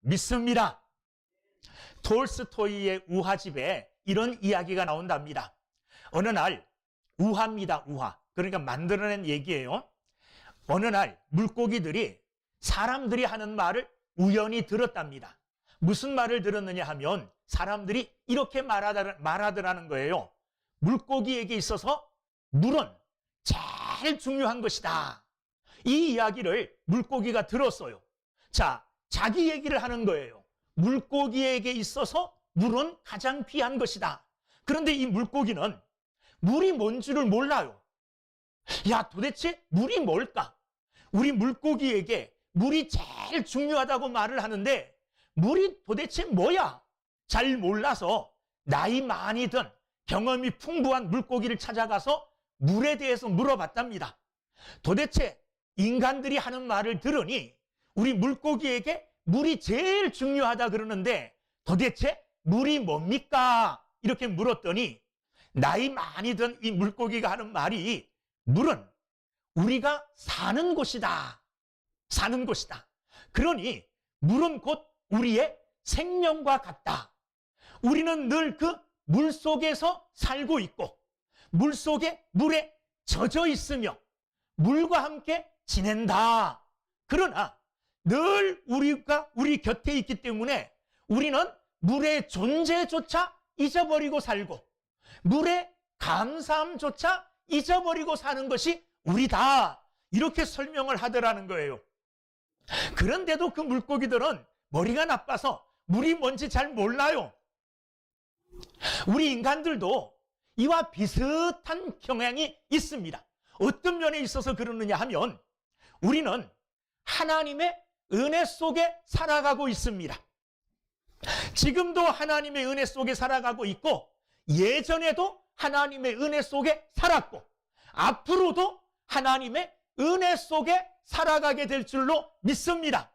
믿습니다. 톨스토이의 우화집에 이런 이야기가 나온답니다. 어느 날 우화입니다. 우화. 그러니까 만들어낸 얘기예요. 어느 날 물고기들이 사람들이 하는 말을 우연히 들었답니다. 무슨 말을 들었느냐 하면 사람들이 이렇게 말하더라는 거예요. 물고기에게 있어서 물은 제일 중요한 것이다. 이 이야기를 물고기가 들었어요. 자, 자기 얘기를 하는 거예요. 물고기에게 있어서 물은 가장 귀한 것이다. 그런데 이 물고기는 물이 뭔 줄을 몰라요. 야, 도대체 물이 뭘까? 우리 물고기에게 물이 제일 중요하다고 말을 하는데 물이 도대체 뭐야? 잘 몰라서 나이 많이 든 경험이 풍부한 물고기를 찾아가서 물에 대해서 물어봤답니다. 도대체 인간들이 하는 말을 들으니 우리 물고기에게 물이 제일 중요하다 그러는데 도대체 물이 뭡니까? 이렇게 물었더니 나이 많이 든 이 물고기가 하는 말이 물은 우리가 사는 곳이다. 사는 곳이다. 그러니 물은 곧 우리의 생명과 같다. 우리는 늘 그 물 속에서 살고 있고 물 속에 물에 젖어 있으며 물과 함께 지낸다. 그러나 늘 우리가 우리 곁에 있기 때문에 우리는 물의 존재조차 잊어버리고 살고 물의 감사함조차 잊어버리고 사는 것이 우리다. 이렇게 설명을 하더라는 거예요. 그런데도 그 물고기들은 머리가 나빠서 물이 뭔지 잘 몰라요. 우리 인간들도 이와 비슷한 경향이 있습니다. 어떤 면에 있어서 그러느냐 하면 우리는 하나님의 은혜 속에 살아가고 있습니다. 지금도 하나님의 은혜 속에 살아가고 있고 예전에도 하나님의 은혜 속에 살았고 앞으로도 하나님의 은혜 속에 살아가게 될 줄로 믿습니다.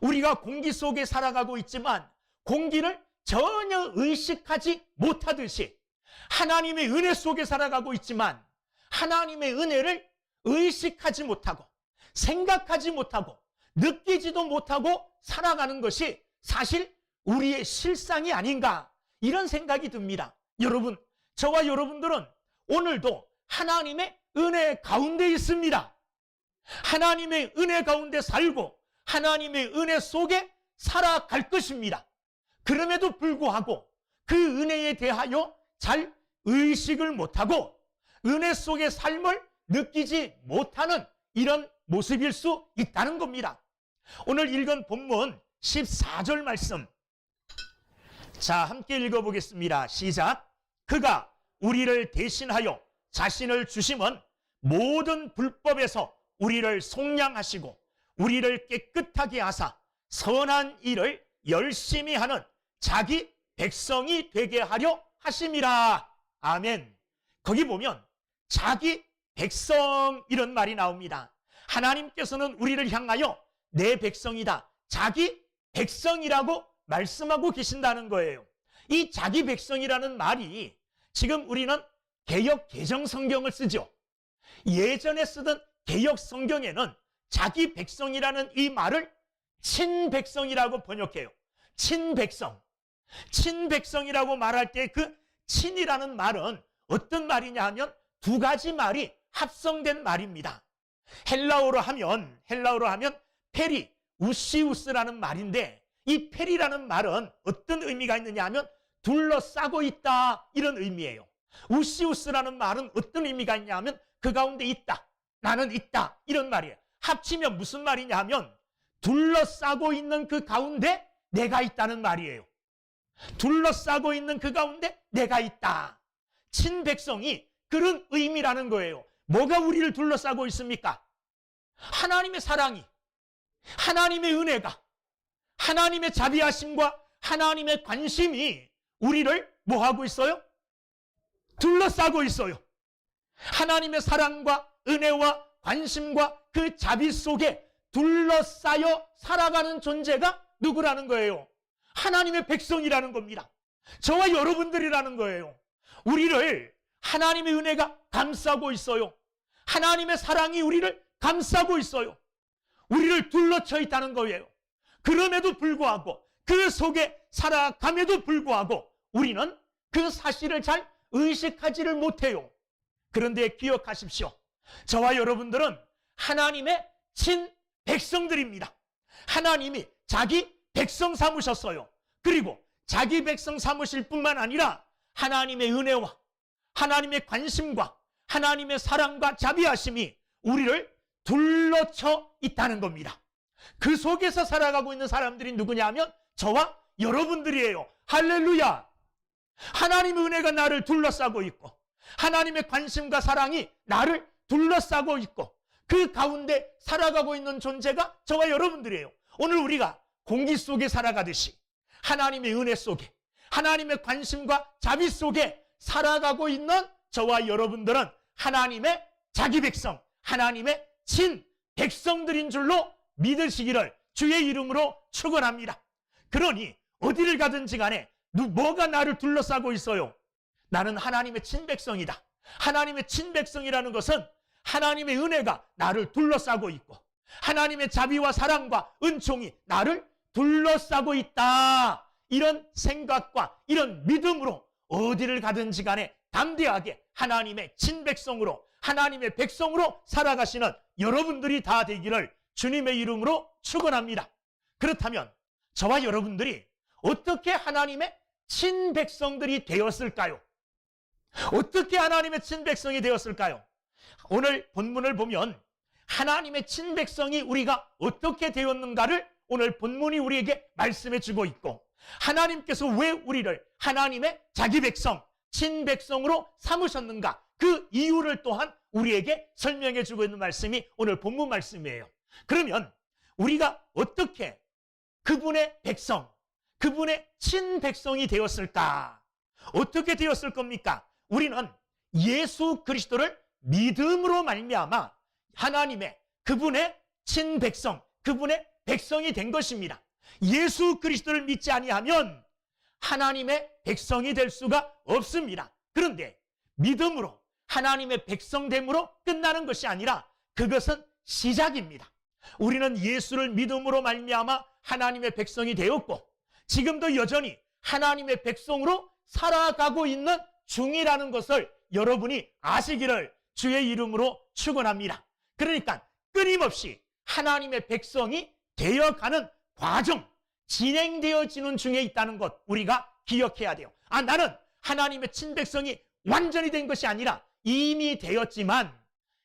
우리가 공기 속에 살아가고 있지만 공기를 전혀 의식하지 못하듯이 하나님의 은혜 속에 살아가고 있지만 하나님의 은혜를 의식하지 못하고 생각하지 못하고 느끼지도 못하고 살아가는 것이 사실 우리의 실상이 아닌가 이런 생각이 듭니다. 여러분, 저와 여러분들은 오늘도 하나님의 은혜 가운데 있습니다. 하나님의 은혜 가운데 살고 하나님의 은혜 속에 살아갈 것입니다. 그럼에도 불구하고 그 은혜에 대하여 잘 의식을 못하고 은혜 속의 삶을 느끼지 못하는 이런 모습일 수 있다는 겁니다. 오늘 읽은 본문 14절 말씀, 자, 함께 읽어보겠습니다. 시작. 그가 우리를 대신하여 자신을 주심은 모든 불법에서 우리를 속량하시고 우리를 깨끗하게 하사 선한 일을 열심히 하는 자기 백성이 되게 하려 하심이라. 아멘. 거기 보면 자기 백성 이런 말이 나옵니다. 하나님께서는 우리를 향하여 내 백성이다, 자기 백성이라고 말씀하고 계신다는 거예요. 이 자기 백성이라는 말이 지금 우리는 개역 개정 성경을 쓰죠. 예전에 쓰던 개역 성경에는 자기 백성이라는 이 말을 친백성이라고 번역해요. 친백성. 친백성이라고 말할 때 그 친이라는 말은 어떤 말이냐 하면 두 가지 말이 합성된 말입니다. 헬라어로 하면 페리, 우시우스라는 말인데 이 페리라는 말은 어떤 의미가 있느냐 하면 둘러싸고 있다 이런 의미예요. 우시우스라는 말은 어떤 의미가 있냐 하면 그 가운데 있다, 나는 있다 이런 말이에요. 합치면 무슨 말이냐 하면 둘러싸고 있는 그 가운데 내가 있다는 말이에요. 둘러싸고 있는 그 가운데 내가 있다. 친백성이 그런 의미라는 거예요. 뭐가 우리를 둘러싸고 있습니까? 하나님의 사랑이, 하나님의 은혜가, 하나님의 자비하심과 하나님의 관심이 우리를 뭐하고 있어요? 둘러싸고 있어요. 하나님의 사랑과 은혜와 관심과 그 자비 속에 둘러싸여 살아가는 존재가 누구라는 거예요? 하나님의 백성이라는 겁니다. 저와 여러분들이라는 거예요. 우리를 하나님의 은혜가 감싸고 있어요. 하나님의 사랑이 우리를 감싸고 있어요. 우리를 둘러쳐 있다는 거예요. 그럼에도 불구하고 그 속에 살아감에도 불구하고 우리는 그 사실을 잘 의식하지를 못해요. 그런데 기억하십시오. 저와 여러분들은 하나님의 친백성들입니다. 하나님이 자기 백성 삼으셨어요. 그리고 자기 백성 삼으실 뿐만 아니라 하나님의 은혜와 하나님의 관심과 하나님의 사랑과 자비하심이 우리를 둘러쳐 있다는 겁니다. 그 속에서 살아가고 있는 사람들이 누구냐 하면 저와 여러분들이에요. 할렐루야! 하나님의 은혜가 나를 둘러싸고 있고 하나님의 관심과 사랑이 나를 둘러싸고 있고 그 가운데 살아가고 있는 존재가 저와 여러분들이에요. 오늘 우리가 공기 속에 살아가듯이 하나님의 은혜 속에 하나님의 관심과 자비 속에 살아가고 있는 저와 여러분들은 하나님의 자기 백성, 하나님의 친 백성들인 줄로 믿으시기를 주의 이름으로 축원합니다. 그러니 어디를 가든지 간에 뭐가 나를 둘러싸고 있어요? 나는 하나님의 친백성이다. 하나님의 친백성이라는 것은 하나님의 은혜가 나를 둘러싸고 있고 하나님의 자비와 사랑과 은총이 나를 둘러싸고 있다. 이런 생각과 이런 믿음으로 어디를 가든지 간에 담대하게 하나님의 친백성으로 하나님의 백성으로 살아가시는 여러분들이 다 되기를 주님의 이름으로 축원합니다. 그렇다면 저와 여러분들이 어떻게 하나님의 친백성들이 되었을까요? 어떻게 하나님의 친백성이 되었을까요? 오늘 본문을 보면 하나님의 친백성이 우리가 어떻게 되었는가를 오늘 본문이 우리에게 말씀해 주고 있고 하나님께서 왜 우리를 하나님의 자기 백성, 친백성으로 삼으셨는가 그 이유를 또한 우리에게 설명해 주고 있는 말씀이 오늘 본문 말씀이에요. 그러면 우리가 어떻게 그분의 백성, 그분의 친백성이 되었을까? 어떻게 되었을 겁니까? 우리는 예수 그리스도를 믿음으로 말미암아 하나님의 그분의 친백성, 그분의 백성이 된 것입니다. 예수 그리스도를 믿지 아니하면 하나님의 백성이 될 수가 없습니다. 그런데 믿음으로 하나님의 백성됨으로 끝나는 것이 아니라 그것은 시작입니다. 우리는 예수를 믿음으로 말미암아 하나님의 백성이 되었고 지금도 여전히 하나님의 백성으로 살아가고 있는 중이라는 것을 여러분이 아시기를 주의 이름으로 축원합니다. 그러니까 끊임없이 하나님의 백성이 되어가는 과정, 진행되어지는 중에 있다는 것 우리가 기억해야 돼요. 나는 하나님의 친백성이 완전히 된 것이 아니라 이미 되었지만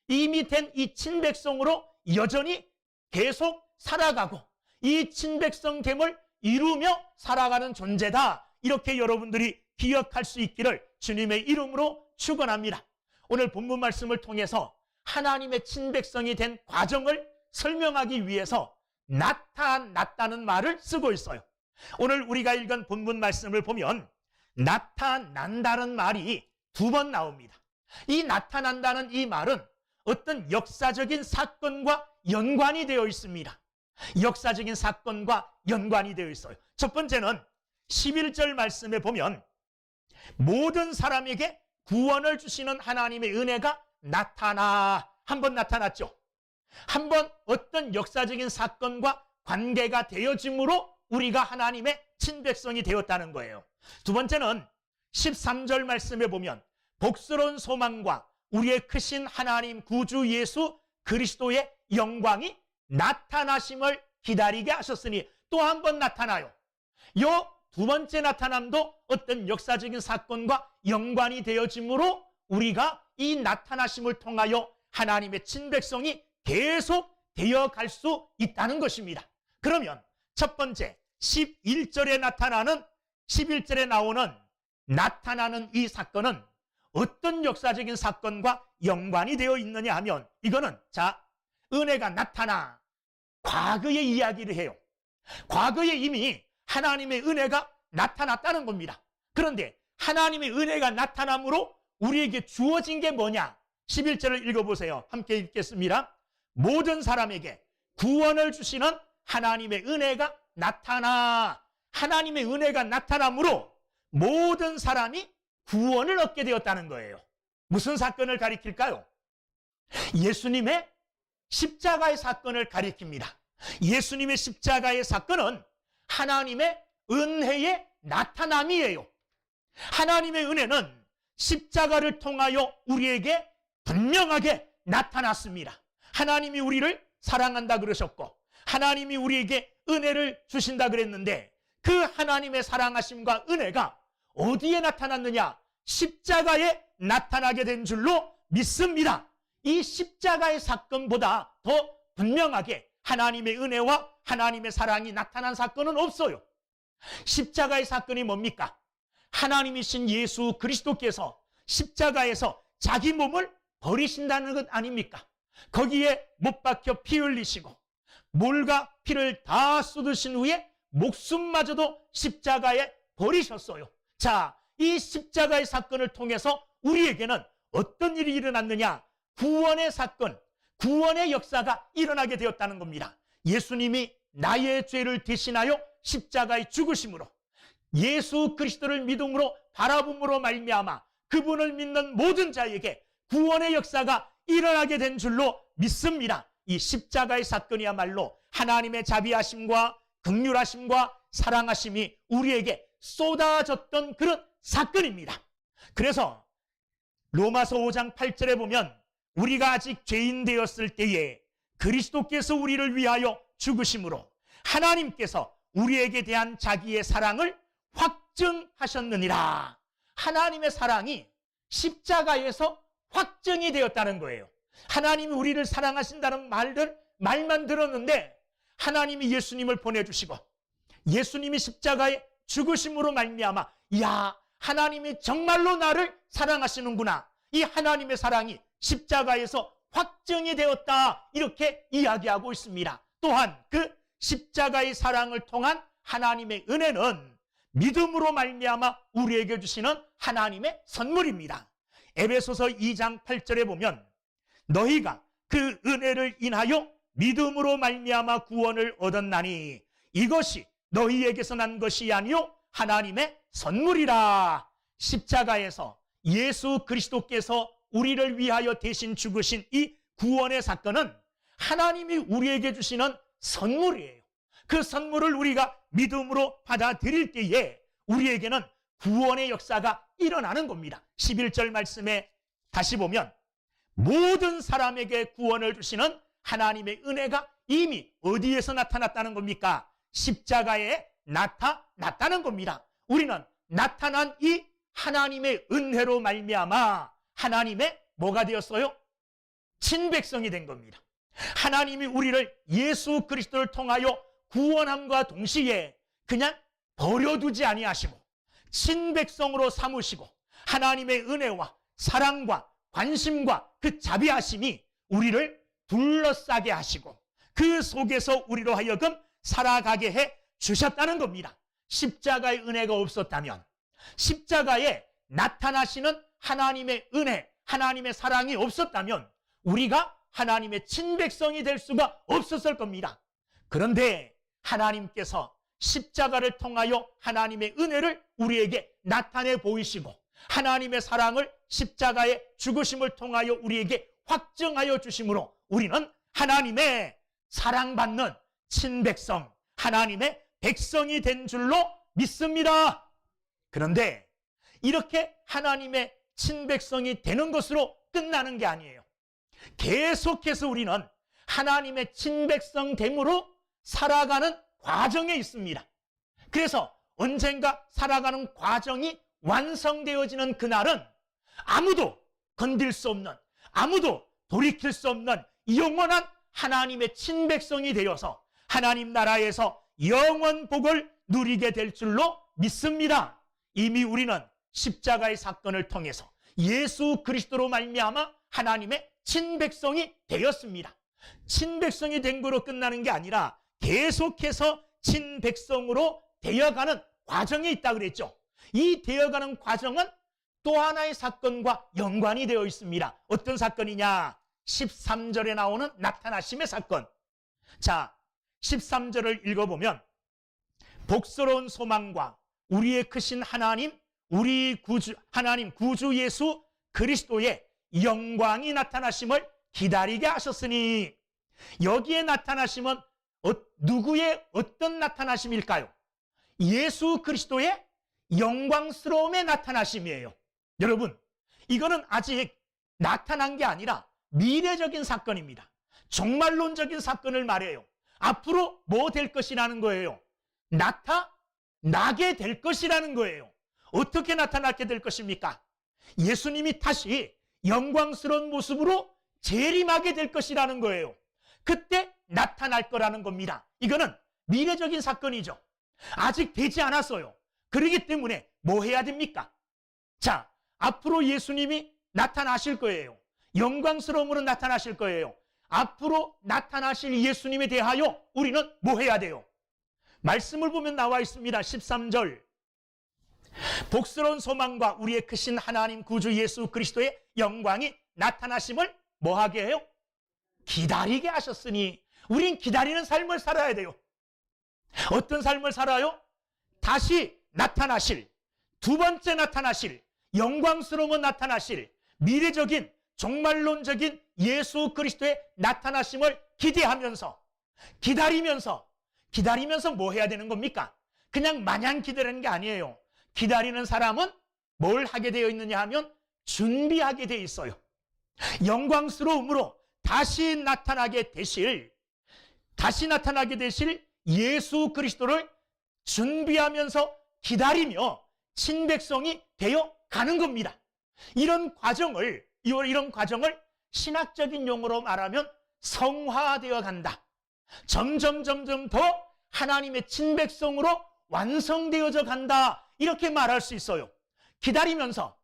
이미 된 이 친백성으로 여전히 계속 살아가고 이 친백성됨을 이루며 살아가는 존재다. 이렇게 여러분들이 기억할 수 있기를 주님의 이름으로 축원합니다. 오늘 본문 말씀을 통해서 하나님의 친백성이 된 과정을 설명하기 위해서 나타났다는 말을 쓰고 있어요. 오늘 우리가 읽은 본문 말씀을 보면 나타난다는 말이 2번 나옵니다. 이 나타난다는 이 말은 어떤 역사적인 사건과 연관이 되어 있습니다. 역사적인 사건과 연관이 되어 있어요. 첫 번째는 11절 말씀에 보면 모든 사람에게 구원을 주시는 하나님의 은혜가 한 번 나타났죠. 한 번 어떤 역사적인 사건과 관계가 되어짐으로 우리가 하나님의 친백성이 되었다는 거예요. 두 번째는 13절 말씀에 보면 복스러운 소망과 우리의 크신 하나님 구주 예수 그리스도의 영광이 나타나심을 기다리게 하셨으니 또 한 번 나타나요. 요 두 번째 나타남도 어떤 역사적인 사건과 연관이 되어짐으로 우리가 이 나타나심을 통하여 하나님의 친백성이 계속 되어갈 수 있다는 것입니다. 그러면 첫 번째 11절에 나타나는 이 사건은 어떤 역사적인 사건과 연관이 되어 있느냐 하면 이거는 은혜가 나타나 과거의 이야기를 해요. 과거에 이미 하나님의 은혜가 나타났다는 겁니다. 그런데 하나님의 은혜가 나타남으로 우리에게 주어진 게 뭐냐? 11절을 읽어보세요. 함께 읽겠습니다. 모든 사람에게 구원을 주시는 하나님의 은혜가 하나님의 은혜가 나타남으로 모든 사람이 구원을 얻게 되었다는 거예요. 무슨 사건을 가리킬까요? 예수님의 십자가의 사건을 가리킵니다. 예수님의 십자가의 사건은 하나님의 은혜의 나타남이에요. 하나님의 은혜는 십자가를 통하여 우리에게 분명하게 나타났습니다. 하나님이 우리를 사랑한다 그러셨고 하나님이 우리에게 은혜를 주신다 그랬는데 그 하나님의 사랑하심과 은혜가 어디에 나타났느냐? 십자가에 나타나게 된 줄로 믿습니다. 이 십자가의 사건보다 더 분명하게 하나님의 은혜와 하나님의 사랑이 나타난 사건은 없어요. 십자가의 사건이 뭡니까? 하나님이신 예수 그리스도께서 십자가에서 자기 몸을 버리신다는 것 아닙니까? 거기에 못 박혀 피 흘리시고 몰과 피를 다 쏟으신 후에 목숨마저도 십자가에 버리셨어요. 자, 이 십자가의 사건을 통해서 우리에게는 어떤 일이 일어났느냐? 구원의 사건, 구원의 역사가 일어나게 되었다는 겁니다. 예수님이 나의 죄를 대신하여 십자가에 죽으심으로 예수 그리스도를 믿음으로 바라봄으로 말미암아 그분을 믿는 모든 자에게 구원의 역사가 일어나게 된 줄로 믿습니다. 이 십자가의 사건이야말로 하나님의 자비하심과 긍휼하심과 사랑하심이 우리에게 쏟아졌던 그런 사건입니다. 그래서 로마서 5장 8절에 보면 우리가 아직 죄인 되었을 때에 그리스도께서 우리를 위하여 죽으심으로 하나님께서 우리에게 대한 자기의 사랑을 확증하셨느니라. 하나님의 사랑이 십자가에서 확증이 되었다는 거예요. 하나님이 우리를 사랑하신다는 말만 들었는데 하나님이 예수님을 보내주시고 예수님이 십자가에 죽으심으로 말미암아 야, 하나님이 정말로 나를 사랑하시는구나. 이 하나님의 사랑이 십자가에서 확증이 되었다. 이렇게 이야기하고 있습니다. 또한 그 십자가의 사랑을 통한 하나님의 은혜는 믿음으로 말미암아 우리에게 주시는 하나님의 선물입니다. 에베소서 2장 8절에 보면 너희가 그 은혜를 인하여 믿음으로 말미암아 구원을 얻었나니 이것이 너희에게서 난 것이 아니요 하나님의 선물이라. 십자가에서 예수 그리스도께서 우리를 위하여 대신 죽으신 이 구원의 사건은 하나님이 우리에게 주시는 선물이에요. 그 선물을 우리가 믿음으로 받아들일 때에 우리에게는 구원의 역사가 일어나는 겁니다. 11절 말씀에 다시 보면 모든 사람에게 구원을 주시는 하나님의 은혜가 이미 어디에서 나타났다는 겁니까? 십자가에 나타났다는 겁니다. 우리는 나타난 이 하나님의 은혜로 말미암아 하나님의 뭐가 되었어요? 친백성이 된 겁니다. 하나님이 우리를 예수 그리스도를 통하여 구원함과 동시에 그냥 버려두지 아니하시고 친백성으로 삼으시고 하나님의 은혜와 사랑과 관심과 그 자비하심이 우리를 둘러싸게 하시고 그 속에서 우리로 하여금 살아가게 해 주셨다는 겁니다. 십자가의 은혜가 없었다면, 십자가에 나타나시는 하나님의 은혜, 하나님의 사랑이 없었다면 우리가 하나님의 친백성이 될 수가 없었을 겁니다. 그런데 하나님께서 십자가를 통하여 하나님의 은혜를 우리에게 나타내 보이시고 하나님의 사랑을 십자가의 죽으심을 통하여 우리에게 확증하여 주심으로 우리는 하나님의 사랑받는 친백성, 하나님의 백성이 된 줄로 믿습니다. 그런데 이렇게 하나님의 친백성이 되는 것으로 끝나는 게 아니에요. 계속해서 우리는 하나님의 친백성 됨으로 살아가는 과정에 있습니다. 그래서 언젠가 살아가는 과정이 완성되어지는 그날은 아무도 건들 수 없는, 아무도 돌이킬 수 없는 영원한 하나님의 친백성이 되어서 하나님 나라에서 영원 복을 누리게 될 줄로 믿습니다. 이미 우리는 십자가의 사건을 통해서 예수 그리스도로 말미암아 하나님의 친백성이 되었습니다. 친백성이 된 거로 끝나는 게 아니라 계속해서 친백성으로 되어가는 과정에 있다 그랬죠. 이 되어가는 과정은 또 하나의 사건과 연관이 되어 있습니다. 어떤 사건이냐? 13절에 나오는 나타나심의 사건. 자, 13절을 읽어보면 복스러운 소망과 우리의 크신 하나님, 우리 구주, 하나님 구주 예수 그리스도의 영광이 나타나심을 기다리게 하셨으니, 여기에 나타나심은 누구의 어떤 나타나심일까요? 예수 그리스도의 영광스러움의 나타나심이에요. 여러분, 이거는 아직 나타난 게 아니라 미래적인 사건입니다. 종말론적인 사건을 말해요. 앞으로 뭐 될 것이라는 거예요? 나타나게 될 것이라는 거예요. 어떻게 나타나게 될 것입니까? 예수님이 다시 영광스러운 모습으로 재림하게 될 것이라는 거예요. 그때 나타날 거라는 겁니다. 이거는 미래적인 사건이죠. 아직 되지 않았어요. 그렇기 때문에 뭐 해야 됩니까? 자, 앞으로 예수님이 나타나실 거예요. 영광스러움으로 나타나실 거예요. 앞으로 나타나실 예수님에 대하여 우리는 뭐 해야 돼요? 말씀을 보면 나와 있습니다. 13절. 복스러운 소망과 우리의 크신 하나님 구주 예수 그리스도의 영광이 나타나심을 뭐 하게 해요? 기다리게 하셨으니 우린 기다리는 삶을 살아야 돼요. 어떤 삶을 살아요? 다시 나타나실, 두 번째 나타나실, 영광스러운 나타나실, 미래적인 종말론적인 예수 그리스도의 나타나심을 기대하면서 기다리면서 뭐 해야 되는 겁니까? 그냥 마냥 기다리는 게 아니에요. 기다리는 사람은 뭘 하게 되어 있느냐 하면 준비하게 되어 있어요. 영광스러움으로 다시 나타나게 되실 예수 그리스도를 준비하면서 기다리며 친백성이 되어 가는 겁니다. 이런 과정을 신학적인 용어로 말하면 성화되어 간다. 점점 더 하나님의 친백성으로 완성되어져 간다. 이렇게 말할 수 있어요. 기다리면서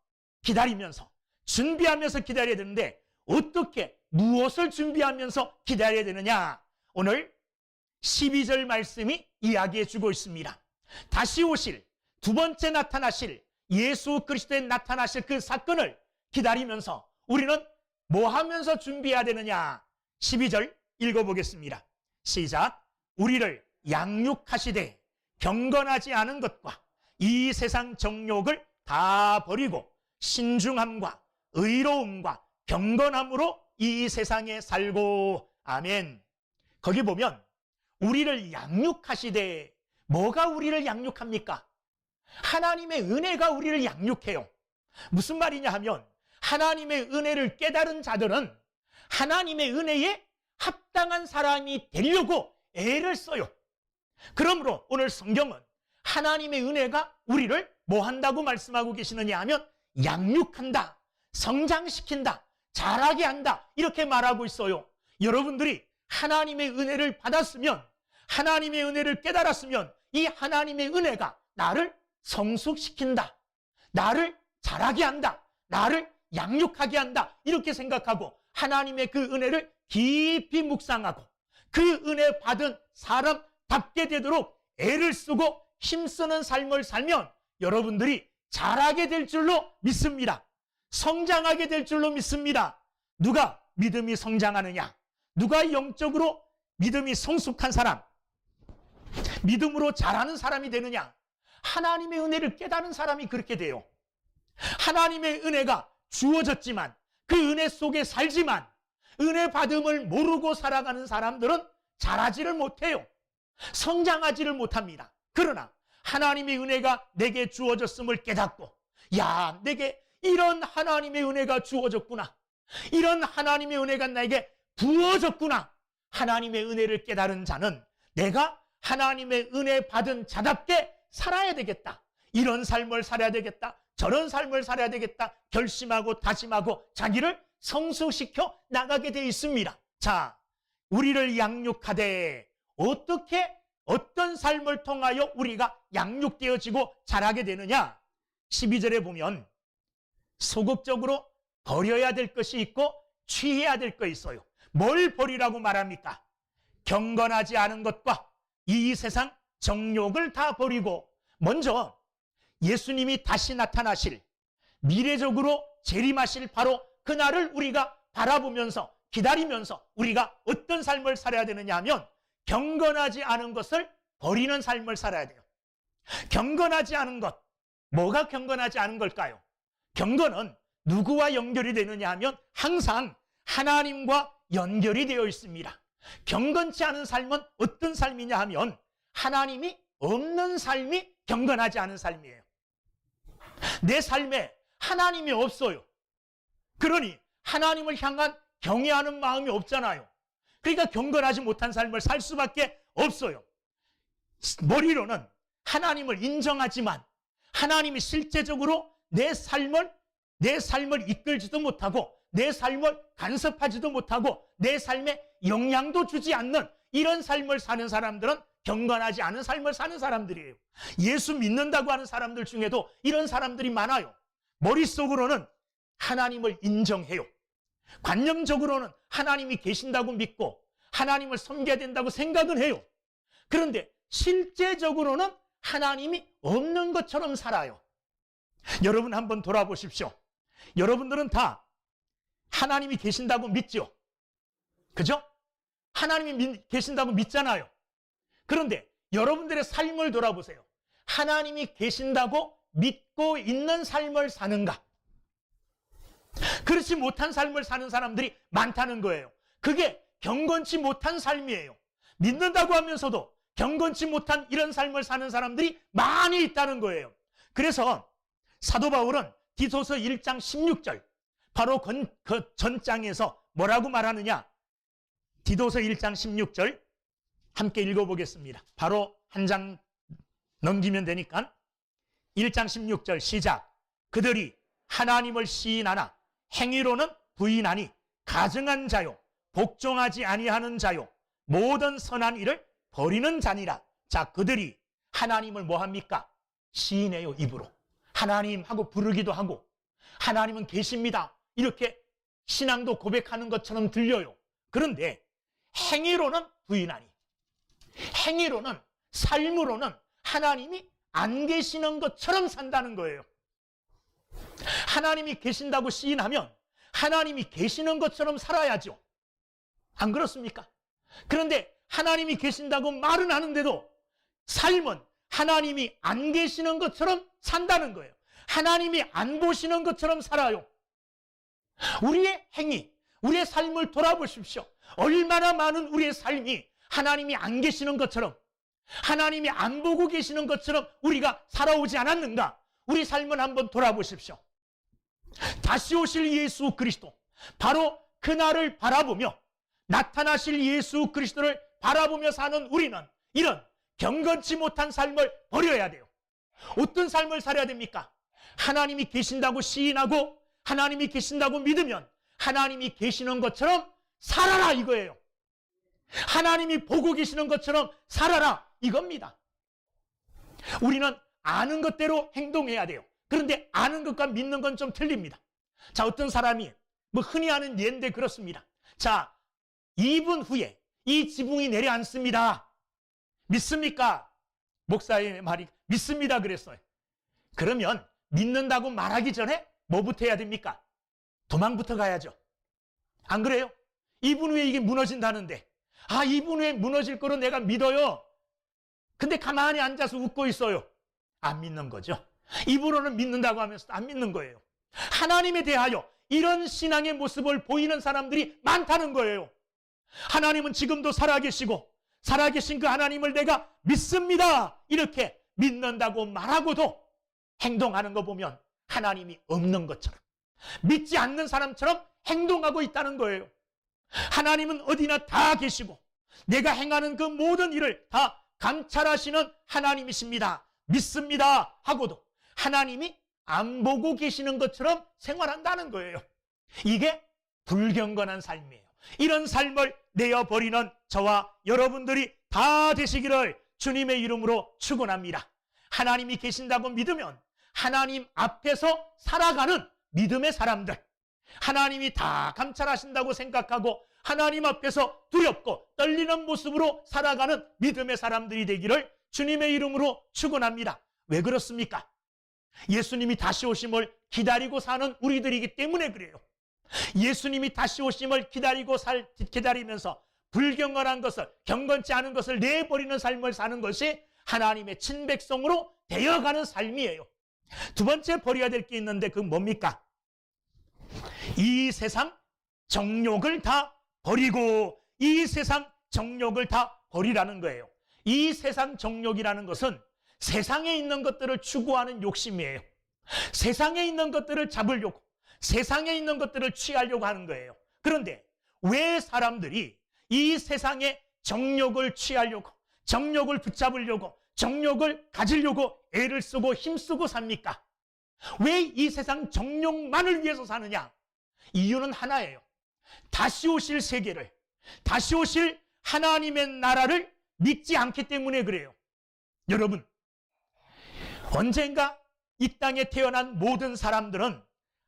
준비하면서 기다려야 되는데 어떻게 무엇을 준비하면서 기다려야 되느냐? 오늘 12절 말씀이 이야기해 주고 있습니다. 다시 오실 두 번째 나타나실 예수 그리스도의 나타나실 그 사건을 기다리면서 우리는 뭐 하면서 준비해야 되느냐? 12절 읽어보겠습니다. 시작. 우리를 양육하시되 경건하지 않은 것과 이 세상 정욕을 다 버리고 신중함과 의로움과 경건함으로 이 세상에 살고. 아멘. 거기 보면 우리를 양육하시되, 뭐가 우리를 양육합니까? 하나님의 은혜가 우리를 양육해요. 무슨 말이냐 하면 하나님의 은혜를 깨달은 자들은 하나님의 은혜에 합당한 사람이 되려고 애를 써요. 그러므로 오늘 성경은 하나님의 은혜가 우리를 뭐 한다고 말씀하고 계시느냐 하면 양육한다, 성장시킨다, 자라게 한다, 이렇게 말하고 있어요. 여러분들이 하나님의 은혜를 받았으면, 하나님의 은혜를 깨달았으면 이 하나님의 은혜가 나를 성숙시킨다, 나를 자라게 한다, 나를 양육하게 한다, 이렇게 생각하고 하나님의 그 은혜를 깊이 묵상하고 그 은혜 받은 사람답게 되도록 애를 쓰고 힘쓰는 삶을 살면 여러분들이 자라게 될 줄로 믿습니다. 성장하게 될 줄로 믿습니다. 누가 믿음이 성장하느냐? 누가 영적으로 믿음이 성숙한 사람, 믿음으로 자라는 사람이 되느냐? 하나님의 은혜를 깨달은 사람이 그렇게 돼요. 하나님의 은혜가 주어졌지만 그 은혜 속에 살지만 은혜 받음을 모르고 살아가는 사람들은 자라지를 못해요. 성장하지를 못합니다. 그러나 하나님의 은혜가 내게 주어졌음을 깨닫고, 야, 내게 이런 하나님의 은혜가 주어졌구나, 이런 하나님의 은혜가 나에게 부어졌구나, 하나님의 은혜를 깨달은 자는 내가 하나님의 은혜 받은 자답게 살아야 되겠다, 이런 삶을 살아야 되겠다, 저런 삶을 살아야 되겠다 결심하고 다짐하고 자기를 성숙시켜 나가게 되어 있습니다. 자, 우리를 양육하되, 어떻게, 어떤 삶을 통하여 우리가 양육되어지고 자라게 되느냐? 12절에 보면 소극적으로 버려야 될 것이 있고 취해야 될 것이 있어요. 뭘 버리라고 말합니까? 경건하지 않은 것과 이 세상 정욕을 다 버리고, 먼저 예수님이 다시 나타나실, 미래적으로 재림하실 바로 그날을 우리가 바라보면서 기다리면서 우리가 어떤 삶을 살아야 되느냐 하면 경건하지 않은 것을 버리는 삶을 살아야 돼요. 경건하지 않은 것, 뭐가 경건하지 않은 걸까요? 경건은 누구와 연결이 되느냐 하면 항상 하나님과 연결이 되어 있습니다. 경건치 않은 삶은 어떤 삶이냐 하면 하나님이 없는 삶이 경건하지 않은 삶이에요. 내 삶에 하나님이 없어요. 그러니 하나님을 향한 경외하는 마음이 없잖아요. 그러니까 경건하지 못한 삶을 살 수밖에 없어요. 머리로는 하나님을 인정하지만 하나님이 실제적으로 내 삶을 이끌지도 못하고 내 삶을 간섭하지도 못하고 내 삶에 영향도 주지 않는 이런 삶을 사는 사람들은 경건하지 않은 삶을 사는 사람들이에요. 예수 믿는다고 하는 사람들 중에도 이런 사람들이 많아요. 머릿속으로는 하나님을 인정해요. 관념적으로는 하나님이 계신다고 믿고 하나님을 섬겨야 된다고 생각은 해요. 그런데 실제적으로는 하나님이 없는 것처럼 살아요. 여러분 한번 돌아보십시오. 여러분들은 다 하나님이 계신다고 믿죠? 그죠? 하나님이 계신다고 믿잖아요. 그런데 여러분들의 삶을 돌아보세요. 하나님이 계신다고 믿고 있는 삶을 사는가? 그렇지 못한 삶을 사는 사람들이 많다는 거예요. 그게 경건치 못한 삶이에요. 믿는다고 하면서도 경건치 못한 이런 삶을 사는 사람들이 많이 있다는 거예요. 그래서 사도 바울은 디도서 1장 16절 바로 그 전장에서 뭐라고 말하느냐? 디도서 1장 16절 함께 읽어보겠습니다. 바로 한 장 넘기면 되니까 1장 16절 시작. 그들이 하나님을 시인하나 행위로는 부인하니 가증한 자요 복종하지 아니하는 자요 모든 선한 일을 버리는 자니라. 자, 그들이 하나님을 뭐합니까? 시인해요. 입으로 하나님 하고 부르기도 하고 하나님은 계십니다 이렇게 신앙도 고백하는 것처럼 들려요. 그런데 행위로는 부인하니, 행위로는, 삶으로는 하나님이 안 계시는 것처럼 산다는 거예요. 하나님이 계신다고 시인하면 하나님이 계시는 것처럼 살아야죠. 안 그렇습니까? 그런데 하나님이 계신다고 말은 하는데도 삶은 하나님이 안 계시는 것처럼 산다는 거예요. 하나님이 안 보시는 것처럼 살아요. 우리의 행위, 우리의 삶을 돌아보십시오. 얼마나 많은 우리의 삶이 하나님이 안 계시는 것처럼, 하나님이 안 보고 계시는 것처럼 우리가 살아오지 않았는가? 우리 삶을 한번 돌아보십시오. 다시 오실 예수 그리스도, 바로 그날을 바라보며 나타나실 예수 그리스도를 바라보며 사는 우리는 이런 경건치 못한 삶을 버려야 돼요. 어떤 삶을 살아야 됩니까? 하나님이 계신다고 시인하고 하나님이 계신다고 믿으면 하나님이 계시는 것처럼 살아라 이거예요. 하나님이 보고 계시는 것처럼 살아라 이겁니다. 우리는 아는 것대로 행동해야 돼요. 그런데 아는 것과 믿는 건 좀 틀립니다. 자, 어떤 사람이 흔히 하는 예인데 그렇습니다. 자, 2분 후에 이 지붕이 내려앉습니다. 믿습니까? 목사의 말이 믿습니다 그랬어요. 그러면 믿는다고 말하기 전에 뭐부터 해야 됩니까? 도망부터 가야죠. 안 그래요? 2분 후에 이게 무너진다는데 2분 후에 무너질 거로 내가 믿어요. 근데 가만히 앉아서 웃고 있어요. 안 믿는 거죠. 입으로는 믿는다고 하면서 안 믿는 거예요. 하나님에 대하여 이런 신앙의 모습을 보이는 사람들이 많다는 거예요. 하나님은 지금도 살아계시고 살아계신 그 하나님을 내가 믿습니다 이렇게 믿는다고 말하고도 행동하는 거 보면 하나님이 없는 것처럼, 믿지 않는 사람처럼 행동하고 있다는 거예요. 하나님은 어디나 다 계시고 내가 행하는 그 모든 일을 다 감찰하시는 하나님이십니다, 믿습니다 하고도 하나님이 안 보고 계시는 것처럼 생활한다는 거예요. 이게 불경건한 삶이에요. 이런 삶을 내어버리는 저와 여러분들이 다 되시기를 주님의 이름으로 축원합니다. 하나님이 계신다고 믿으면 하나님 앞에서 살아가는 믿음의 사람들, 하나님이 다 감찰하신다고 생각하고 하나님 앞에서 두렵고 떨리는 모습으로 살아가는 믿음의 사람들이 되기를 주님의 이름으로 축원합니다. 왜 그렇습니까? 예수님이 다시 오심을 기다리고 사는 우리들이기 때문에 그래요. 예수님이 다시 오심을 기다리면서 불경건한 것을, 경건치 않은 것을 내버리는 삶을 사는 것이 하나님의 친백성으로 되어가는 삶이에요. 두 번째 버려야 될 게 있는데 그건 뭡니까? 이 세상 정욕을 다 버리고 이 세상 정욕을 다 버리라는 거예요. 이 세상 정욕이라는 것은 세상에 있는 것들을 추구하는 욕심이에요. 세상에 있는 것들을 잡으려고, 세상에 있는 것들을 취하려고 하는 거예요. 그런데 왜 사람들이 이 세상의 정욕을 취하려고, 정욕을 붙잡으려고, 정욕을 가지려고 애를 쓰고 힘쓰고 삽니까? 왜 이 세상 정욕만을 위해서 사느냐? 이유는 하나예요. 다시 오실 세계를, 다시 오실 하나님의 나라를 믿지 않기 때문에 그래요. 여러분, 언젠가 이 땅에 태어난 모든 사람들은,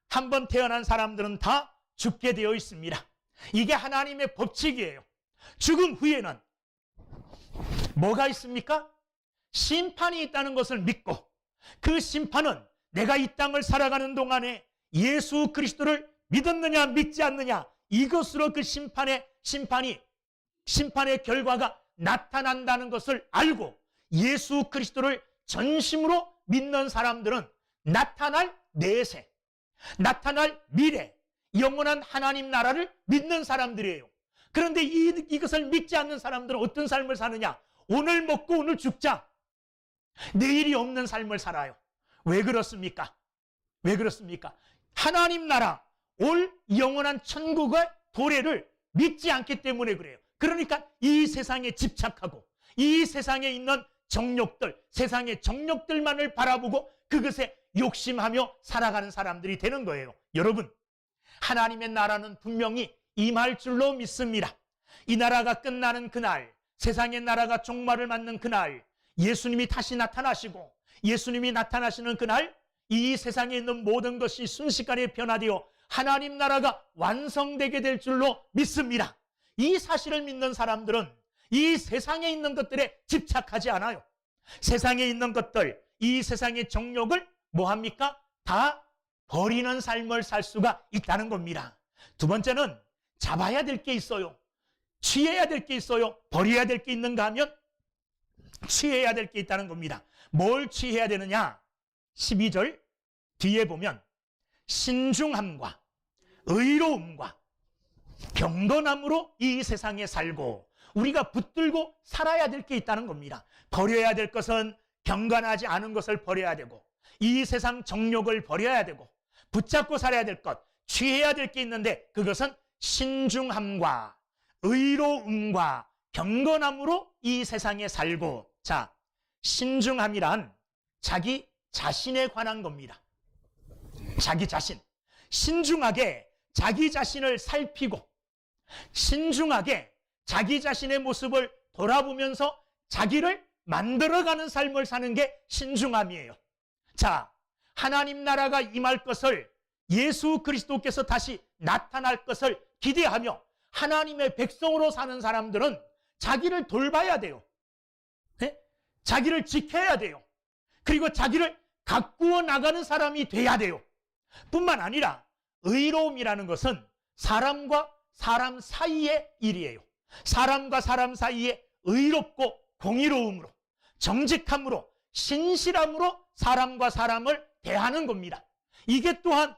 한번 태어난 사람들은 다 죽게 되어 있습니다. 이게 하나님의 법칙이에요. 죽음 후에는 뭐가 있습니까? 심판이 있다는 것을 믿고, 그 심판은 내가 이 땅을 살아가는 동안에 예수 그리스도를 믿었느냐 믿지 않느냐, 이것으로 그 심판의 결과가 나타난다는 것을 알고 예수 그리스도를 전심으로 믿는 사람들은 나타날 내세, 나타날 미래, 영원한 하나님 나라를 믿는 사람들이에요. 그런데 이것을 믿지 않는 사람들은 어떤 삶을 사느냐? 오늘 먹고 오늘 죽자, 내일이 없는 삶을 살아요. 왜 그렇습니까? 왜 그렇습니까? 하나님 나라, 올 영원한 천국의 도래를 믿지 않기 때문에 그래요. 그러니까 이 세상에 집착하고, 이 세상에 있는 정욕들, 세상의 정욕들만을 바라보고 그것에 욕심하며 살아가는 사람들이 되는 거예요. 여러분, 하나님의 나라는 분명히 임할 줄로 믿습니다. 이 나라가 끝나는 그날, 세상의 나라가 종말을 맞는 그날, 예수님이 다시 나타나시고, 예수님이 나타나시는 그날 이 세상에 있는 모든 것이 순식간에 변화되어 하나님 나라가 완성되게 될 줄로 믿습니다. 이 사실을 믿는 사람들은 이 세상에 있는 것들에 집착하지 않아요. 세상에 있는 것들, 이 세상의 정욕을 뭐합니까? 다 버리는 삶을 살 수가 있다는 겁니다. 두 번째는 잡아야 될 게 있어요. 취해야 될 게 있어요. 버려야 될 게 있는가 하면 취해야 될 게 있다는 겁니다. 뭘 취해야 되느냐? 12절 뒤에 보면 신중함과 의로움과 경건함으로 이 세상에 살고, 우리가 붙들고 살아야 될 게 있다는 겁니다. 버려야 될 것은 경건하지 않은 것을 버려야 되고, 이 세상 정욕을 버려야 되고, 붙잡고 살아야 될 것, 취해야 될 게 있는데 그것은 신중함과 의로움과 경건함으로 이 세상에 살고. 자, 신중함이란 자기 자신에 관한 겁니다. 자기 자신. 신중하게 자기 자신을 살피고, 신중하게 자기 자신의 모습을 돌아보면서 자기를 만들어가는 삶을 사는 게 신중함이에요. 자, 하나님 나라가 임할 것을, 예수 그리스도께서 다시 나타날 것을 기대하며 하나님의 백성으로 사는 사람들은 자기를 돌봐야 돼요. 네? 자기를 지켜야 돼요. 그리고 자기를 가꾸어 나가는 사람이 돼야 돼요. 뿐만 아니라 의로움이라는 것은 사람과 사람 사이의 일이에요. 사람과 사람 사이에 의롭고 공의로움으로, 정직함으로, 신실함으로 사람과 사람을 대하는 겁니다. 이게 또한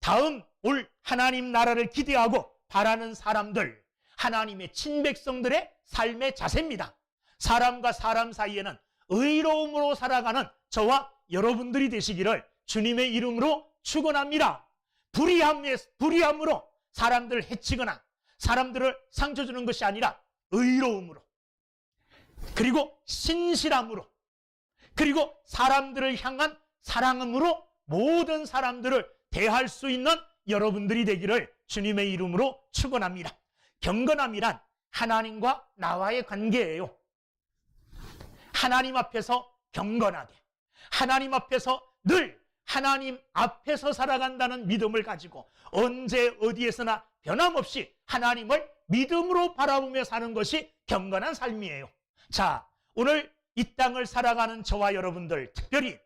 다음 올 하나님 나라를 기대하고 바라는 사람들, 하나님의 친백성들의 삶의 자세입니다. 사람과 사람 사이에는 의로움으로 살아가는 저와 여러분들이 되시기를 주님의 이름으로 축원합니다. 불의함으로 사람들을 해치거나 사람들을 상처 주는 것이 아니라 의로움으로, 그리고 신실함으로, 그리고 사람들을 향한 사랑함으로 모든 사람들을 대할 수 있는 여러분들이 되기를 주님의 이름으로 축원합니다. 경건함이란 하나님과 나와의 관계예요. 하나님 앞에서 경건하게, 하나님 앞에서 늘 하나님 앞에서 살아간다는 믿음을 가지고 언제 어디에서나 변함없이 하나님을 믿음으로 바라보며 사는 것이 경건한 삶이에요. 자, 오늘 이 땅을 살아가는 저와 여러분들, 특별히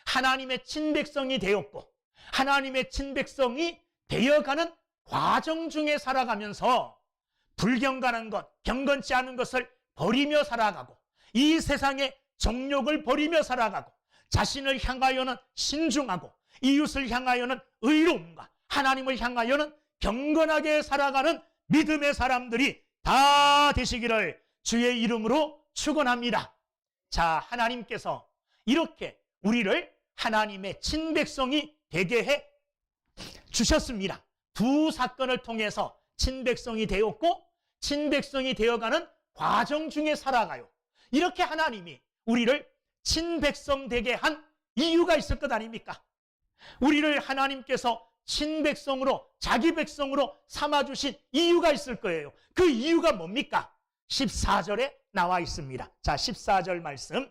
하나님의 친백성이 되었고 하나님의 친백성이 되어가는 과정 중에 살아가면서 불경건한 것, 경건치 않은 것을 버리며 살아가고, 이 세상의 정욕을 버리며 살아가고, 자신을 향하여는 신중하고 이웃을 향하여는 의로움과 하나님을 향하여는 경건하게 살아가는 믿음의 사람들이 다 되시기를 주의 이름으로 축원합니다. 자, 하나님께서 이렇게 우리를 하나님의 친백성이 되게 해 주셨습니다. 두 사건을 통해서 친백성이 되었고 친백성이 되어가는 과정 중에 살아가요. 이렇게 하나님이 우리를 친백성 되게 한 이유가 있을 것 아닙니까? 우리를 하나님께서 친백성으로, 자기 백성으로 삼아주신 이유가 있을 거예요. 그 이유가 뭡니까? 14절에 나와 있습니다. 자, 14절 말씀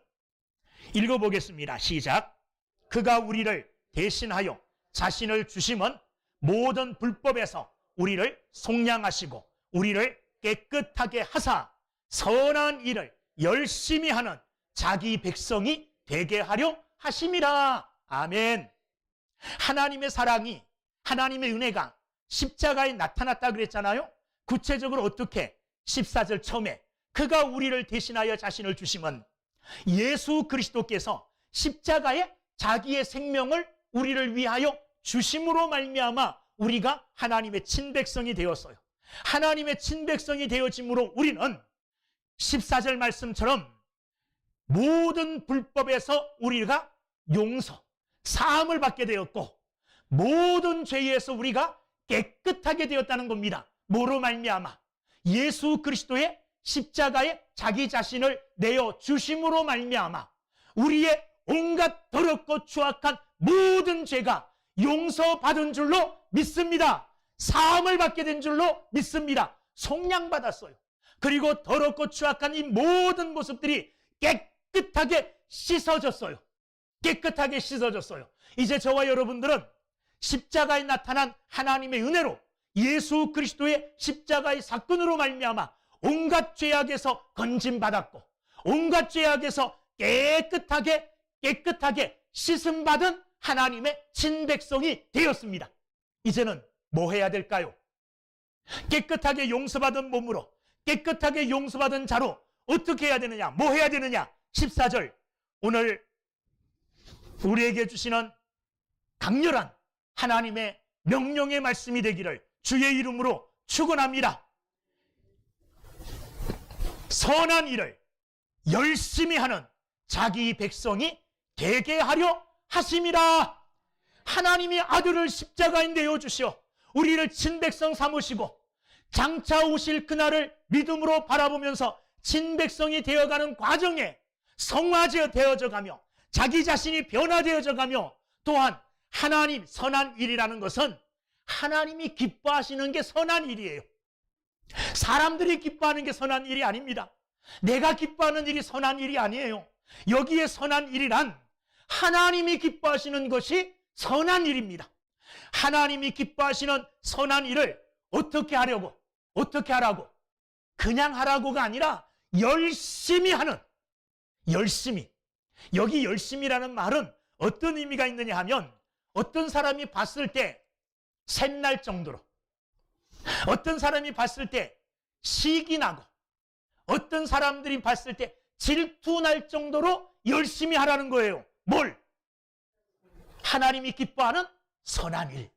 읽어보겠습니다. 시작. 그가 우리를 대신하여 자신을 주심은 모든 불법에서 우리를 속량하시고 우리를 깨끗하게 하사 선한 일을 열심히 하는 자기 백성이 되게 하려 하심이라. 아멘. 하나님의 사랑이, 하나님의 은혜가 십자가에 나타났다 그랬잖아요. 구체적으로 어떻게? 14절 처음에 그가 우리를 대신하여 자신을 주심은 예수 그리스도께서 십자가에 자기의 생명을 우리를 위하여 주심으로 말미암아 우리가 하나님의 친백성이 되었어요. 하나님의 친백성이 되어짐으로 우리는 14절 말씀처럼 모든 불법에서 우리가 용서, 사함을 받게 되었고 모든 죄에서 우리가 깨끗하게 되었다는 겁니다. 뭐로 말미암아? 예수 그리스도의 십자가에 자기 자신을 내어 주심으로 말미암아 우리의 온갖 더럽고 추악한 모든 죄가 용서받은 줄로 믿습니다. 사함을 받게 된 줄로 믿습니다. 속량받았어요. 그리고 더럽고 추악한 이 모든 모습들이 깨끗하게 씻어졌어요. 깨끗하게 씻어졌어요. 이제 저와 여러분들은 십자가에 나타난 하나님의 은혜로 예수 그리스도의 십자가의 사건으로 말미암아 온갖 죄악에서 건짐받았고 온갖 죄악에서 깨끗하게 씻음받은 하나님의 친백성이 되었습니다. 이제는 뭐 해야 될까요? 깨끗하게 용서받은 몸으로, 깨끗하게 용서받은 자로 어떻게 해야 되느냐? 뭐 해야 되느냐? 14절 오늘 우리에게 주시는 강렬한 하나님의 명령의 말씀이 되기를 주의 이름으로 축원합니다. 선한 일을 열심히 하는 자기 백성이 되게 하려 하심이라. 하나님이 아들을 십자가에 내어주시어 우리를 친백성 삼으시고 장차 오실 그날을 믿음으로 바라보면서 친백성이 되어가는 과정에 성화되어져 가며 자기 자신이 변화되어져 가며 또한 하나님 선한 일이라는 것은 하나님이 기뻐하시는 게 선한 일이에요. 사람들이 기뻐하는 게 선한 일이 아닙니다. 내가 기뻐하는 일이 선한 일이 아니에요. 여기에 선한 일이란 하나님이 기뻐하시는 것이 선한 일입니다. 하나님이 기뻐하시는 선한 일을 어떻게 하라고? 그냥 하라고가 아니라 열심히 하는, 열심히. 여기 열심이라는 말은 어떤 의미가 있느냐 하면 어떤 사람이 봤을 때 샘날 정도로, 어떤 사람이 봤을 때 시기 나고, 어떤 사람들이 봤을 때 질투날 정도로 열심히 하라는 거예요. 뭘? 하나님이 기뻐하는 선한 일.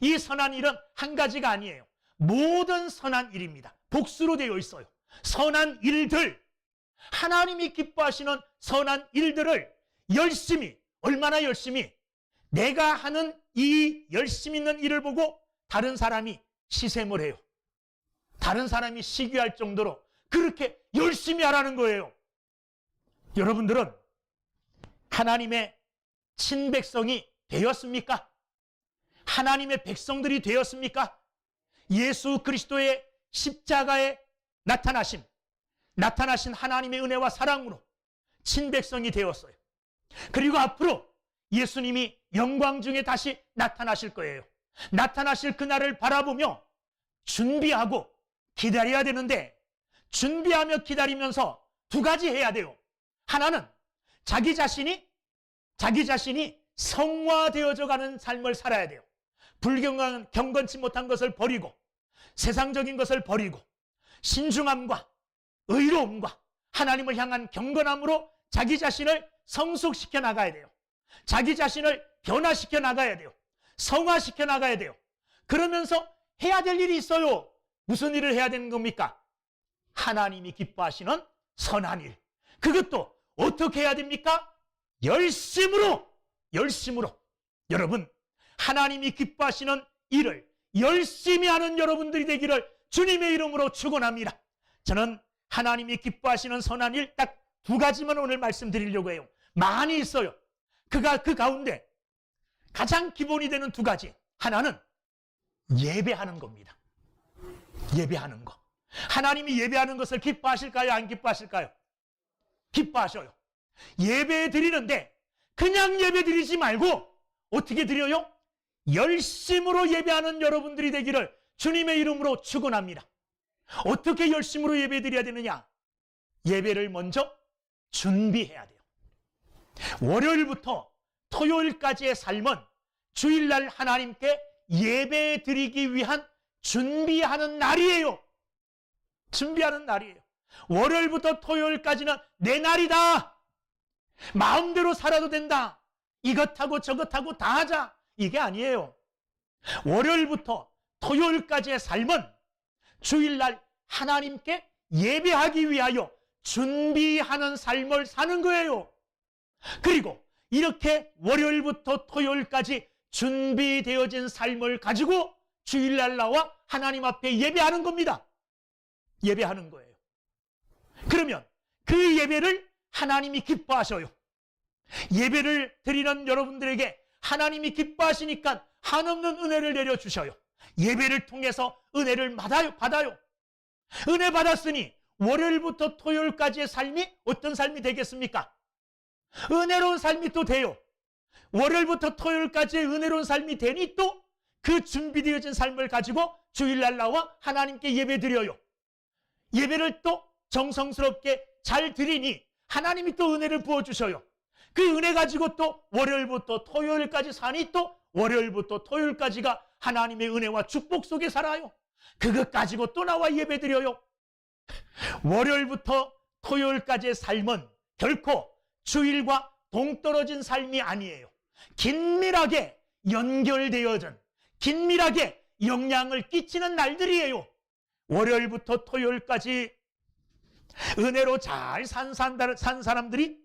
이 선한 일은 한 가지가 아니에요. 모든 선한 일입니다. 복수로 되어 있어요. 선한 일들, 하나님이 기뻐하시는 선한 일들을 열심히, 얼마나 열심히? 내가 하는 이 열심히 있는 일을 보고 다른 사람이 시샘을 해요. 다른 사람이 시기할 정도로 그렇게 열심히 하라는 거예요. 여러분들은 하나님의 친백성이 되었습니까? 하나님의 백성들이 되었습니까? 예수 그리스도의 십자가에 나타나신 하나님의 은혜와 사랑으로 친백성이 되었어요. 그리고 앞으로 예수님이 영광 중에 다시 나타나실 거예요. 나타나실 그날을 바라보며 준비하고 기다려야 되는데, 준비하며 기다리면서 두 가지 해야 돼요. 하나는 자기 자신이 성화되어져 가는 삶을 살아야 돼요. 불경건, 경건치 못한 것을 버리고, 세상적인 것을 버리고, 신중함과 의로움과 하나님을 향한 경건함으로 자기 자신을 성숙시켜 나가야 돼요. 자기 자신을 변화시켜 나가야 돼요. 성화시켜 나가야 돼요. 그러면서 해야 될 일이 있어요. 무슨 일을 해야 되는 겁니까? 하나님이 기뻐하시는 선한 일. 그것도 어떻게 해야 됩니까? 열심으로. 여러분, 하나님이 기뻐하시는 일을 열심히 하는 여러분들이 되기를 주님의 이름으로 축원합니다. 저는 하나님이 기뻐하시는 선한 일 딱 두 가지만 오늘 말씀드리려고 해요. 많이 있어요. 그 가운데 가장 기본이 되는 두 가지. 하나는 예배하는 겁니다. 예배하는 거. 하나님이 예배하는 것을 기뻐하실까요? 안 기뻐하실까요? 기뻐하셔요. 예배 드리는데 그냥 예배 드리지 말고 어떻게 드려요? 열심으로 예배하는 여러분들이 되기를 주님의 이름으로 축원합니다. 어떻게 열심으로 예배 드려야 되느냐? 예배를 먼저 준비해야 돼요. 월요일부터 토요일까지의 삶은 주일날 하나님께 예배 드리기 위한 준비하는 날이에요. 준비하는 날이에요. 월요일부터 토요일까지는 내 날이다. 마음대로 살아도 된다. 이것하고 저것하고 다 하자. 이게 아니에요. 월요일부터 토요일까지의 삶은 주일날 하나님께 예배하기 위하여 준비하는 삶을 사는 거예요. 그리고 이렇게 월요일부터 토요일까지 준비되어진 삶을 가지고 주일날 나와 하나님 앞에 예배하는 겁니다. 예배하는 거예요. 그러면 그 예배를 하나님이 기뻐하셔요. 예배를 드리는 여러분들에게 하나님이 기뻐하시니까 한없는 은혜를 내려주셔요. 예배를 통해서 은혜를 받아요. 은혜 받았으니 월요일부터 토요일까지의 삶이 어떤 삶이 되겠습니까? 은혜로운 삶이 또 돼요. 월요일부터 토요일까지의 은혜로운 삶이 되니 또 그 준비되어진 삶을 가지고 주일날 나와 하나님께 예배 드려요. 예배를 또 정성스럽게 잘 드리니 하나님이 또 은혜를 부어주셔요. 그 은혜 가지고 또 월요일부터 토요일까지 사니 또 월요일부터 토요일까지가 하나님의 은혜와 축복 속에 살아요. 그것 가지고 또 나와 예배 드려요. 월요일부터 토요일까지의 삶은 결코 주일과 동떨어진 삶이 아니에요. 긴밀하게 연결되어진, 긴밀하게 영향을 끼치는 날들이에요. 월요일부터 토요일까지 은혜로 잘 산 사람들이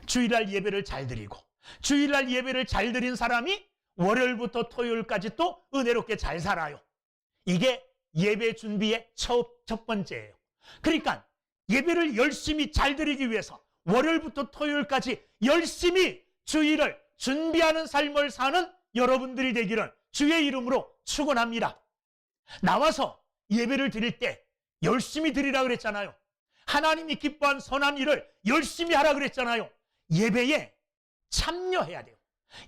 주일날 예배를 잘 드리고, 주일날 예배를 잘 드린 사람이 월요일부터 토요일까지 또 은혜롭게 잘 살아요. 이게 예배 준비의 첫 번째예요. 그러니까 예배를 열심히 잘 드리기 위해서 월요일부터 토요일까지 열심히 주일을 준비하는 삶을 사는 여러분들이 되기를 주의 이름으로 축원합니다. 나와서 예배를 드릴 때 열심히 드리라 그랬잖아요. 하나님이 기뻐한 선한 일을 열심히 하라 그랬잖아요. 예배에 참여해야 돼요.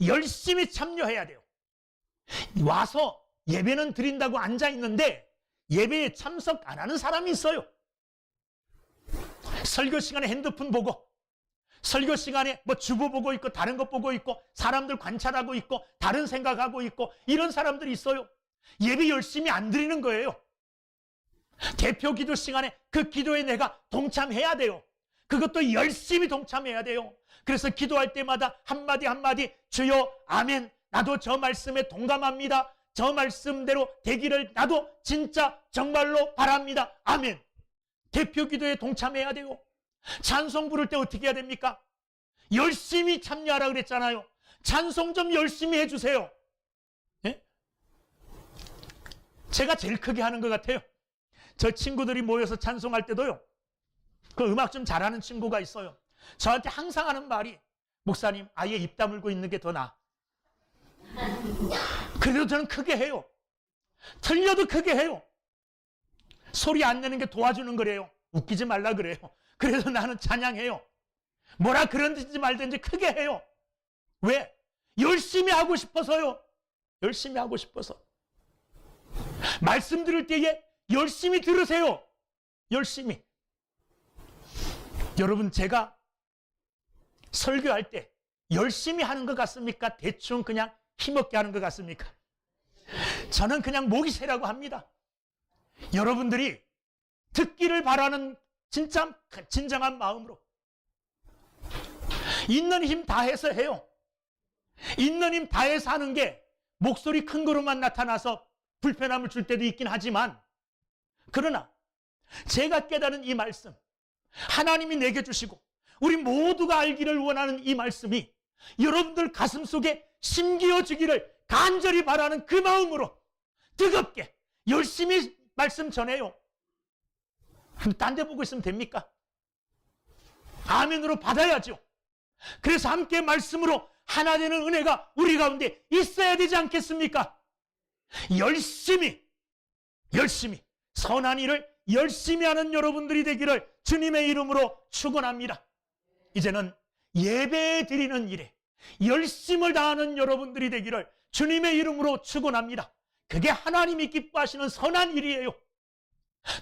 열심히 참여해야 돼요. 와서 예배는 드린다고 앉아있는데 예배에 참석 안 하는 사람이 있어요. 설교 시간에 핸드폰 보고, 설교 시간에 뭐 주보 보고 있고 다른 것 보고 있고 사람들 관찰하고 있고 다른 생각하고 있고 이런 사람들이 있어요. 예배 열심히 안 드리는 거예요. 대표 기도 시간에 그 기도에 내가 동참해야 돼요. 그것도 열심히 동참해야 돼요. 그래서 기도할 때마다 한마디 한마디 주여 아멘, 나도 저 말씀에 동감합니다. 저 말씀대로 되기를 나도 진짜 정말로 바랍니다. 아멘. 대표 기도에 동참해야 돼요. 찬송 부를 때 어떻게 해야 됩니까? 열심히 참여하라 그랬잖아요. 찬송 좀 열심히 해주세요. 네? 제가 제일 크게 하는 것 같아요. 저 친구들이 모여서 찬송할 때도요, 그 음악 좀 잘하는 친구가 있어요. 저한테 항상 하는 말이, 목사님 아예 입 다물고 있는 게 더 나아. 그래도 저는 크게 해요. 틀려도 크게 해요. 소리 안 내는 게 도와주는 거래요. 웃기지 말라 그래요. 그래서 나는 찬양해요. 뭐라 그런지 말든지 크게 해요. 왜? 열심히 하고 싶어서요. 열심히 하고 싶어서. 말씀 들을 때에 열심히 들으세요. 열심히. 여러분, 제가 설교할 때 열심히 하는 것 같습니까? 대충 그냥 힘없게 하는 것 같습니까? 저는 그냥 목이 새라고 합니다. 여러분들이 듣기를 바라는 진짜 진정한 마음으로 있는 힘 다해서 해요. 있는 힘 다해서 하는 게 목소리 큰 거로만 나타나서 불편함을 줄 때도 있긴 하지만, 그러나 제가 깨달은 이 말씀, 하나님이 내게 주시고 우리 모두가 알기를 원하는 이 말씀이 여러분들 가슴 속에 심기어지기를 간절히 바라는 그 마음으로 뜨겁게 열심히 말씀 전해요. 딴 데 보고 있으면 됩니까? 아멘으로 받아야죠. 그래서 함께 말씀으로 하나 되는 은혜가 우리 가운데 있어야 되지 않겠습니까? 열심히 선한 일을 열심히 하는 여러분들이 되기를 주님의 이름으로 축원합니다. 이제는 예배 드리는 일에 열심을 다하는 여러분들이 되기를 주님의 이름으로 축원합니다. 그게 하나님이 기뻐하시는 선한 일이에요.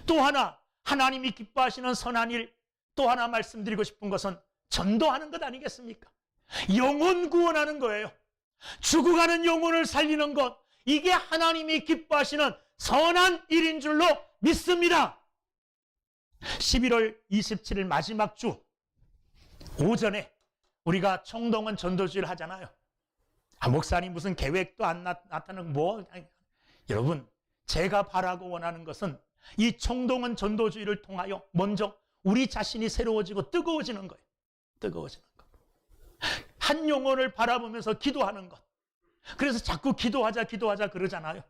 또 하나 하나님이 기뻐하시는 선한 일, 또 하나 말씀드리고 싶은 것은 전도하는 것 아니겠습니까? 영혼 구원하는 거예요. 죽어가는 영혼을 살리는 것, 이게 하나님이 기뻐하시는 선한 일인 줄로 믿습니다. 11월 27일 마지막 주 오전에 우리가 총동원 전도주의를 하잖아요. 목사님 무슨 계획도 안 나타나고 여러분, 제가 바라고 원하는 것은 이 총동원 전도주의를 통하여 먼저 우리 자신이 새로워지고 뜨거워지는 거예요. 뜨거워지는 것. 한 영혼을 바라보면서 기도하는 것. 그래서 자꾸 기도하자 그러잖아요.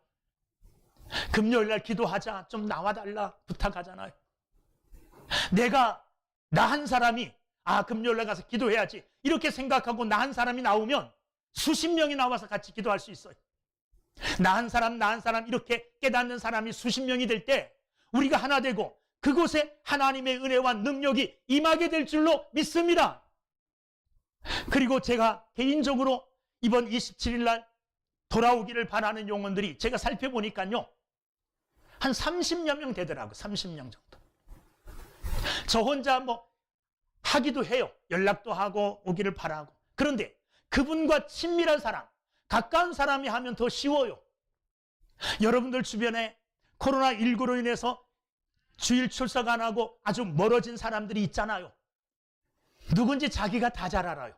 금요일날 기도하자, 좀 나와달라 부탁하잖아요. 나 한 사람이 금요일날 가서 기도해야지 이렇게 생각하고 나 한 사람이 나오면 수십 명이 나와서 같이 기도할 수 있어요. 나 한 사람 이렇게 깨닫는 사람이 수십 명이 될 때 우리가 하나 되고 그곳에 하나님의 은혜와 능력이 임하게 될 줄로 믿습니다. 그리고 제가 개인적으로 이번 27일 날 돌아오기를 바라는 영혼들이 제가 살펴보니까요, 한 30여 명 되더라고요. 30명 정도. 저 혼자 하기도 해요. 연락도 하고 오기를 바라고. 그런데 그분과 친밀한 사람, 가까운 사람이 하면 더 쉬워요. 여러분들 주변에 코로나19로 인해서 주일 출석 안 하고 아주 멀어진 사람들이 있잖아요. 누군지 자기가 다 잘 알아요.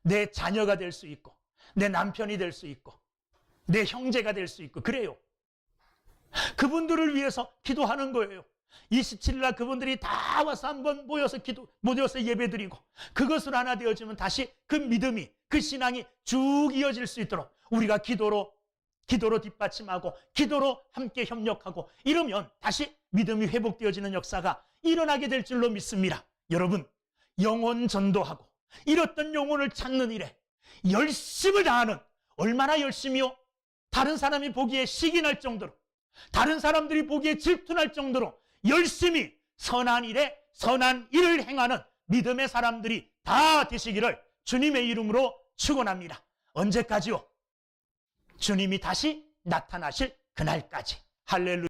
내 자녀가 될 수 있고, 내 남편이 될 수 있고, 내 형제가 될 수 있고, 그래요. 그분들을 위해서 기도하는 거예요. 27일 날 그분들이 다 와서 한번 모여서 예배드리고 그것으로 하나 되어지면 다시 그 믿음이, 그 신앙이 쭉 이어질 수 있도록 우리가 기도로 뒷받침하고 기도로 함께 협력하고 이러면 다시 믿음이 회복되어지는 역사가 일어나게 될 줄로 믿습니다. 여러분, 영혼 전도하고 잃었던 영혼을 찾는 일에 열심을 다하는, 얼마나 열심히요? 다른 사람이 보기에 시기 날 정도로, 다른 사람들이 보기에 질투날 정도로 열심히 선한 일에 선한 일을 행하는 믿음의 사람들이 다 되시기를 주님의 이름으로 축원합니다. 언제까지요? 주님이 다시 나타나실 그날까지. 할렐루야.